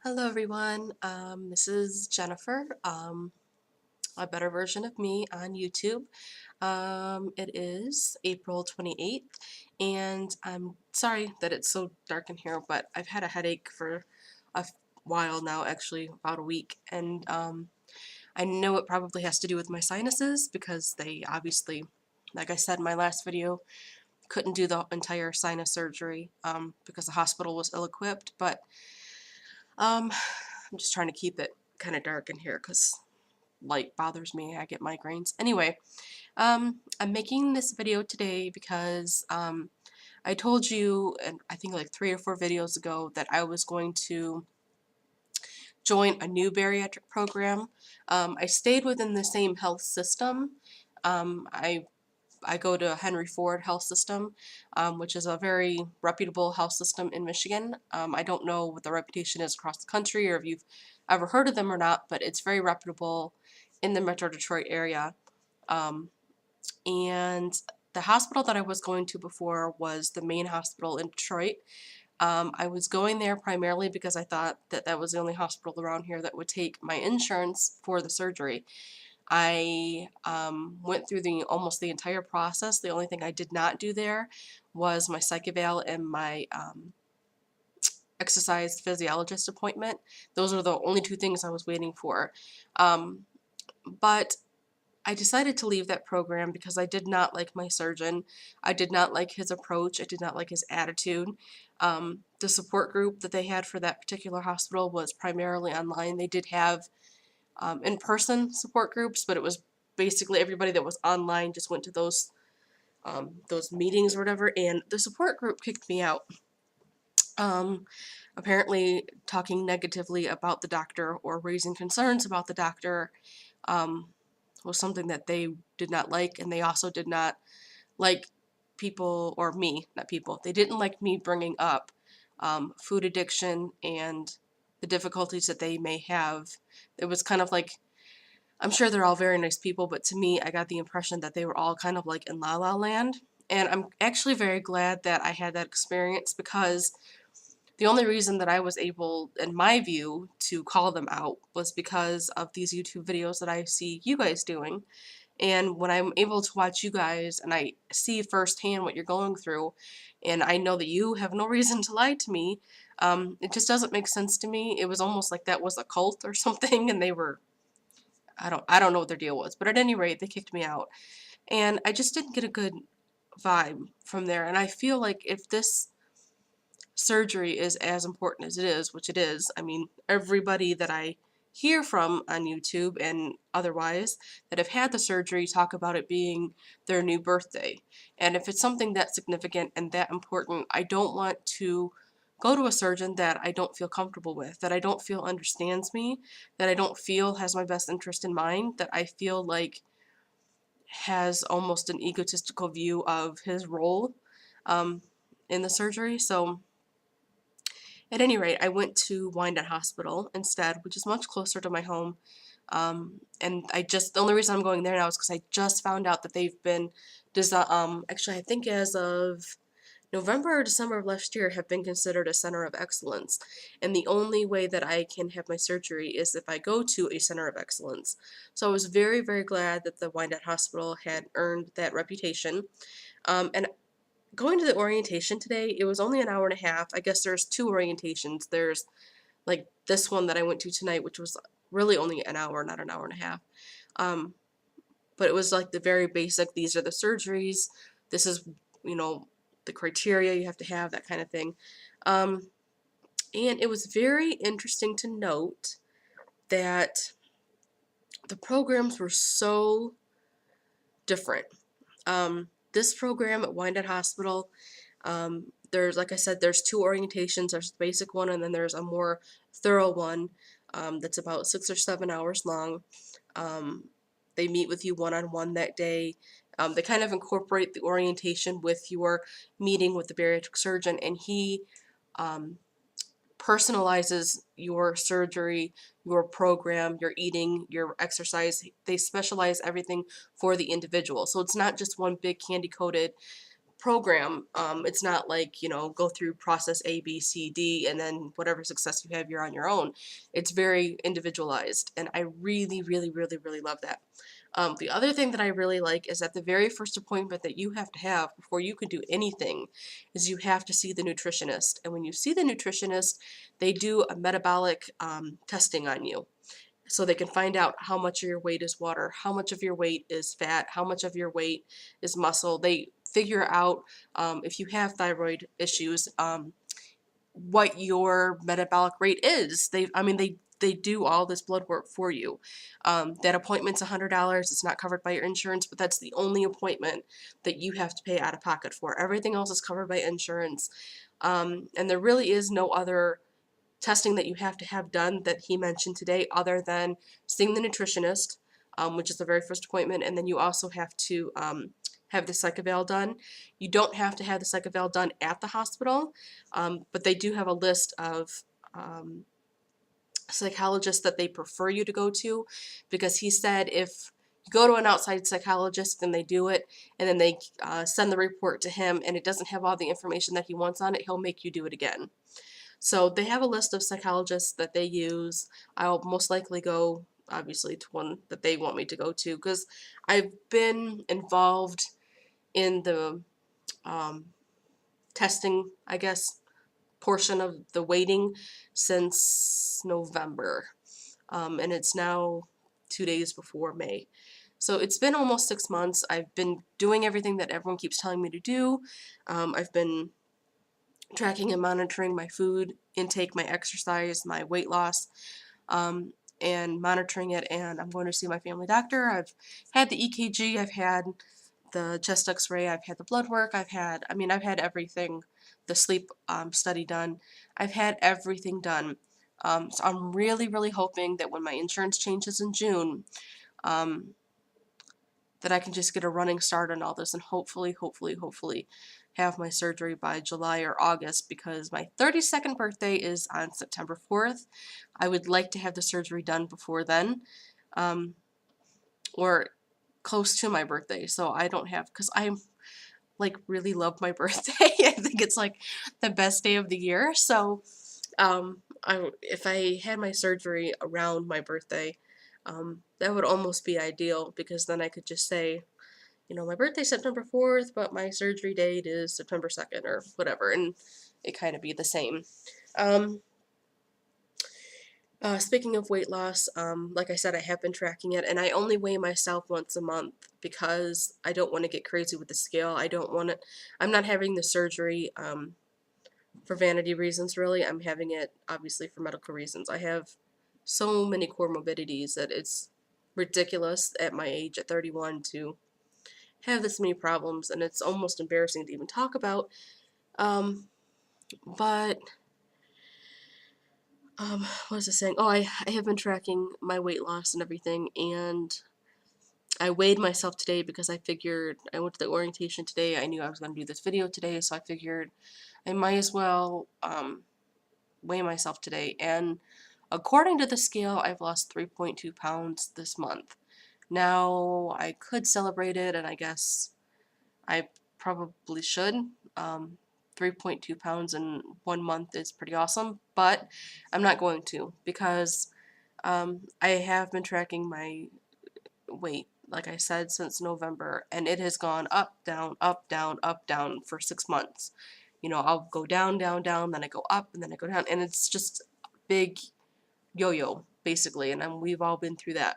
Hello everyone, this is Jennifer, a better version of me on YouTube. It is April 28th, and I'm sorry that it's so dark in here, but I've had a headache for a while now, actually about a week, and I know it probably has to do with my sinuses because they obviously, like I said in my last video, couldn't do the entire sinus surgery because the hospital was ill-equipped, but I'm just trying to keep it kind of dark in here because light bothers me. I get migraines. Anyway, I'm making this video today because I told you, and I think like 3 or 4 videos ago, that I was going to join a new bariatric program. I stayed within the same health system. I go to Henry Ford Health System, which is a very reputable health system in Michigan. I don't know what the reputation is across the country or if you've ever heard of them or not, but it's very reputable in the Metro Detroit area. Um, and the hospital that I was going to before was the main hospital in Detroit. I was going there primarily because I thought that that was the only hospital around here that would take my insurance for the surgery. I went through almost the entire process. The only thing I did not do there was my psych eval and my exercise physiologist appointment. Those are the only 2 things I was waiting for. But I decided to leave that program because I did not like my surgeon. I did not like his approach. I did not like his attitude. The support group that they had for that particular hospital was primarily online. They did have in-person support groups, but it was basically everybody that was online just went to those meetings or whatever, and the support group kicked me out. Apparently talking negatively about the doctor or raising concerns about the doctor was something that they did not like, and they also did not like people, or me, not people, they didn't like me bringing up food addiction and the difficulties that they may have. It was kind of like, I'm sure they're all very nice people, but to me, I got the impression that they were all kind of like in La La Land. And I'm actually very glad that I had that experience because the only reason that I was able, in my view, to call them out was because of these YouTube videos that I see you guys doing. And when I'm able to watch you guys and I see firsthand what you're going through, and I know that you have no reason to lie to me, it just doesn't make sense to me. It was almost like that was a cult or something, and they were, I don't know what their deal was, but at any rate, they kicked me out. And I just didn't get a good vibe from there. And I feel like if this surgery is as important as it is, which it is, I mean, everybody that I hear from on YouTube and otherwise that have had the surgery talk about it being their new birthday. And if it's something that significant and that important, I don't want to go to a surgeon that I don't feel comfortable with, that I don't feel understands me, that I don't feel has my best interest in mind, that I feel like has almost an egotistical view of his role um, in the surgery. So at any rate, I went to Wyandotte Hospital instead, which is much closer to my home. And the only reason I'm going there now is because I just found out that they've been, actually, I think as of November or December of last year, have been considered a center of excellence. And the only way that I can have my surgery is if I go to a center of excellence. So I was very, very glad that the Wyandotte Hospital had earned that reputation. And going to the orientation today, it was only an hour and a half. I guess there's 2 orientations. There's like this one that I went to tonight, which was really only an hour, not an hour and a half. Um, but it was like the very basic, these are the surgeries, this is, you know, the criteria you have to have, that kind of thing. And it was very interesting to note that the programs were so different. This program at Wyandotte Hospital, there's, like I said, there's 2 orientations. There's the basic one, and then there's a more thorough one that's about 6 or 7 hours long. They meet with you one-on-one that day. They kind of incorporate the orientation with your meeting with the bariatric surgeon, and he um, personalizes your surgery, your program, your eating, your exercise. They specialize everything for the individual. So it's not just one big candy-coated program. It's not like, you know, go through process A, B, C, D, and then whatever success you have, you're on your own. It's very individualized, and I really, really, really, really love that. The other thing that I really like is that the very first appointment that you have to have before you can do anything is you have to see the nutritionist. And when you see the nutritionist, they do a metabolic testing on you. So they can find out how much of your weight is water, how much of your weight is fat, how much of your weight is muscle. They figure out if you have thyroid issues, what your metabolic rate is. They do all this blood work for you. That appointment's $100. It's not covered by your insurance, but that's the only appointment that you have to pay out of pocket for. Everything else is covered by insurance. And there really is no other testing that you have to have done that he mentioned today other than seeing the nutritionist, which is the very first appointment, and then you also have to have the psych eval done. You don't have to have the psych eval done at the hospital, but they do have a list of psychologists that they prefer you to go to, because he said if you go to an outside psychologist and they do it and then they send the report to him and it doesn't have all the information that he wants on it, he'll make you do it again. So they have a list of psychologists that they use. I'll most likely go, obviously, to one that they want me to go to, because I've been involved in the testing, I guess, portion of the waiting since November. And it's now 2 days before May. So it's been almost 6 months. I've been doing everything that everyone keeps telling me to do. I've been tracking and monitoring my food intake, my exercise, my weight loss, and monitoring it. And I'm going to see my family doctor. I've had the EKG, I've had the chest x-ray, I've had the blood work, I've had everything, the sleep study done. I've had everything done. So I'm really, really hoping that when my insurance changes in June, that I can just get a running start on all this and hopefully have my surgery by July or August, because my 32nd birthday is on September 4th. I would like to have the surgery done before then, or close to my birthday, so I don't have, because I like really love my birthday. I think it's like the best day of the year. So if I had my surgery around my birthday, that would almost be ideal, because then I could just say, you know, my birthday's September 4th, but my surgery date is September 2nd or whatever, and it kind of be the same. Speaking of weight loss, like I said, I have been tracking it, and I only weigh myself once a month because I don't want to get crazy with the scale. I'm not having the surgery for vanity reasons, really. I'm having it, obviously, for medical reasons. I have so many comorbidities that it's ridiculous at my age, at 31, to have this many problems, and it's almost embarrassing to even talk about. But what was I saying? Oh, I have been tracking my weight loss and everything, and I weighed myself today because I figured I went to the orientation today. I knew I was going to do this video today, so I figured I might as well weigh myself today. And according to the scale, I've lost 3.2 pounds this month. Now, I could celebrate it, and I guess I probably should. 3.2 pounds in 1 month is pretty awesome, but I'm not going to, because I have been tracking my weight, like I said, since November, and it has gone up, down, up, down, up, down for 6 months. You know, I'll go down, down, down, then I go up, and then I go down, and it's just big yo-yo, basically, and we've all been through that.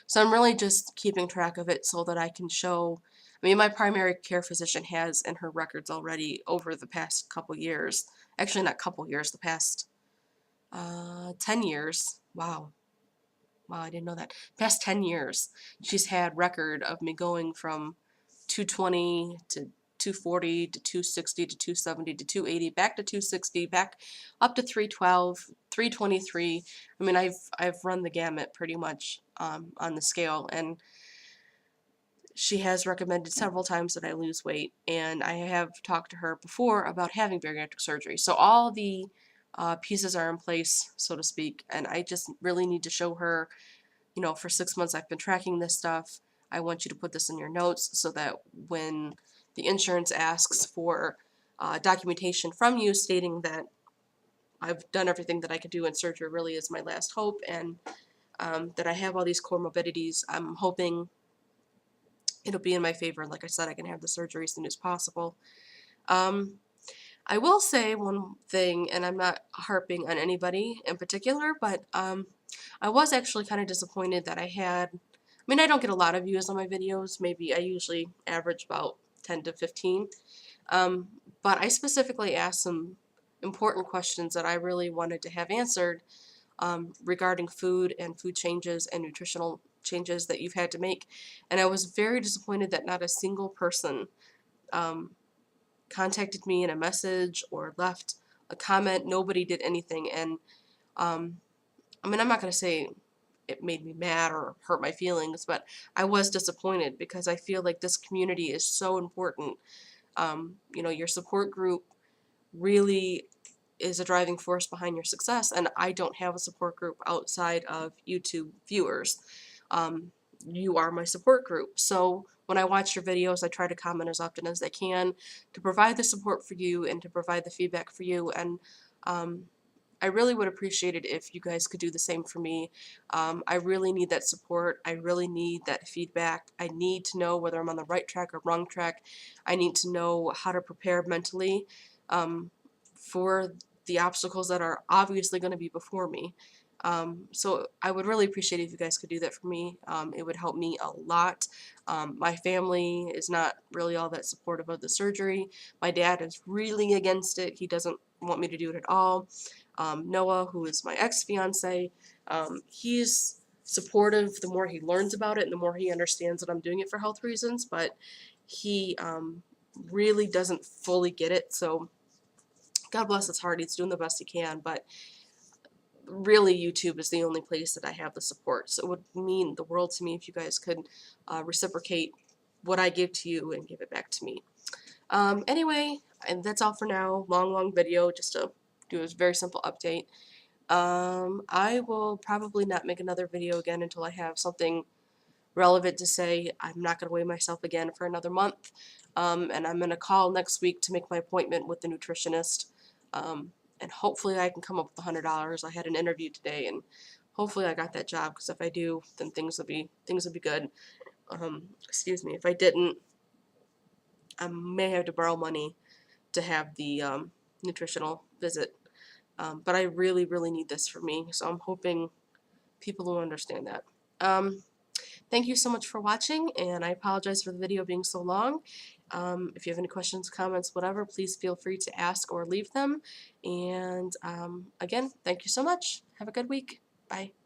So I'm really just keeping track of it so that I can show. I mean, my primary care physician has in her records already over the past couple years. Actually, not couple years, the past 10 years. Wow. Wow, I didn't know that. Past 10 years, she's had record of me going from 220 to 240 to 260 to 270 to 280, back to 260, back up to 312, 323. I mean, I've run the gamut pretty much on the scale, and she has recommended several times that I lose weight, and I have talked to her before about having bariatric surgery. So all the pieces are in place, so to speak, and I just really need to show her, you know, for 6 months I've been tracking this stuff. I want you to put this in your notes so that when the insurance asks for documentation from you stating that I've done everything that I could do and surgery really is my last hope, and that I have all these comorbidities. I'm hoping it'll be in my favor. Like I said, I can have the surgery as soon as possible. Um, I will say one thing, and I'm not harping on anybody in particular, but I was actually kind of disappointed that I mean, I don't get a lot of views on my videos. Maybe I usually average about 10 to 15. Um, but I specifically asked some important questions that I really wanted to have answered regarding food and food changes and nutritional changes that you've had to make. And I was very disappointed that not a single person um, contacted me in a message or left a comment. Nobody did anything. And um, I mean, I'm not going to say it made me mad or hurt my feelings, but I was disappointed because I feel like this community is so important. You know, your support group really is a driving force behind your success, and I don't have a support group outside of YouTube viewers. Um, you are my support group. So when I watch your videos, I try to comment as often as I can to provide the support for you and to provide the feedback for you. And um, I really would appreciate it if you guys could do the same for me. I really need that support. I really need that feedback. I need to know whether I'm on the right track or wrong track. I need to know how to prepare mentally for the obstacles that are obviously going to be before me. So I would really appreciate it if you guys could do that for me. It would help me a lot. My family is not really all that supportive of the surgery. My dad is really against it. He doesn't want me to do it at all. Noah, who is my ex-fiance, he's supportive the more he learns about it and the more he understands that I'm doing it for health reasons, but he really doesn't fully get it. So God bless his heart, he's doing the best he can, but really YouTube is the only place that I have the support. So it would mean the world to me if you guys could reciprocate what I give to you and give it back to me. Anyway, and that's all for now. Long video just to do a very simple update. I will probably not make another video again until I have something relevant to say. I'm not going to weigh myself again for another month. And I'm going to call next week to make my appointment with the nutritionist. And hopefully I can come up with $100. I had an interview today, and hopefully I got that job, because if I do, then things will be good. Excuse me. If I didn't, I may have to borrow money to have the nutritional visit. But I really need this for me, so I'm hoping people will understand that. Thank you so much for watching, and I apologize for the video being so long. If you have any questions, comments, whatever, please feel free to ask or leave them. And again, thank you so much. Have a good week. Bye.